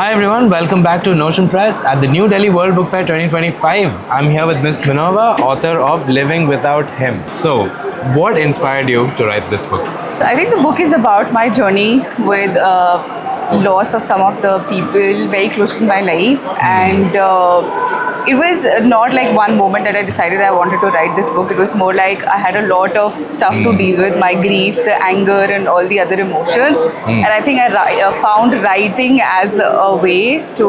Hi everyone, welcome back to Notion Press at the New Delhi World Book Fair 2025. I'm here with Miss Minova, author of Living Without Him. So, what inspired you to write this book? So I think the book is about my journey with loss of some of the people very close to my life, and it was not like one moment that I decided I wanted to write this book. It was more like I had a lot of stuff to deal with, my grief, the anger, and all the other emotions. And I think I found writing as a way to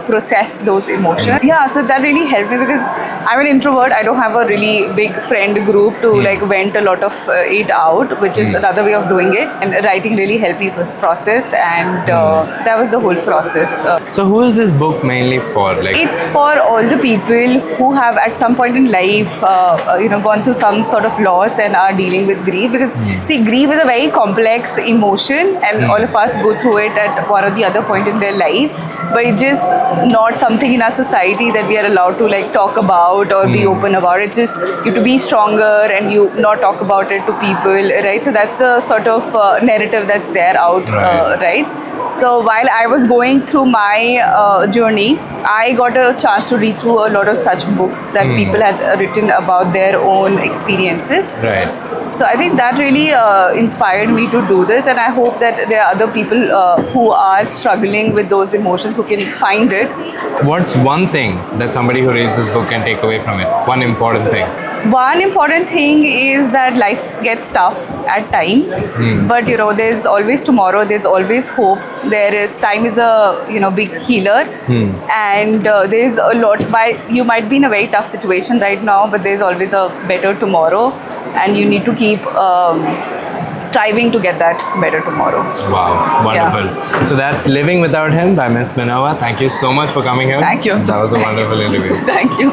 process those emotions. Yeah, so that really helped me because I'm an introvert. I don't have a really big friend group to like vent a lot of it out, which is another way of doing it. And writing really helped me process, and that was the whole process. So, who is this book mainly for? It's for all the people who have at some point in life gone through some sort of loss and are dealing with grief, because see, grief is a very complex emotion, and all of us go through it at one or the other point in their life, but it's just not something in our society that we are allowed to like talk about or be open about. It's just you have to be stronger and you not talk about it to people, right? So that's the sort of narrative that's there out, right? So while I was going through my journey, I got a chance to read through a lot of such books that people had written about their own experiences. Right. So I think that really inspired me to do this, and I hope that there are other people who are struggling with those emotions who can find it. What's one thing that somebody who reads this book can take away from it? One important thing. One important thing is that life gets tough at times, but there's always tomorrow. There's always hope. There is time is a big healer, and there's a lot. You might be in a very tough situation right now, but there's always a better tomorrow, and you need to keep striving to get that better tomorrow. Wow, wonderful. Yeah. So that's Living Without Him by Miss Minova. Thank you so much for coming here. Thank you. That was a wonderful interview. Thank you.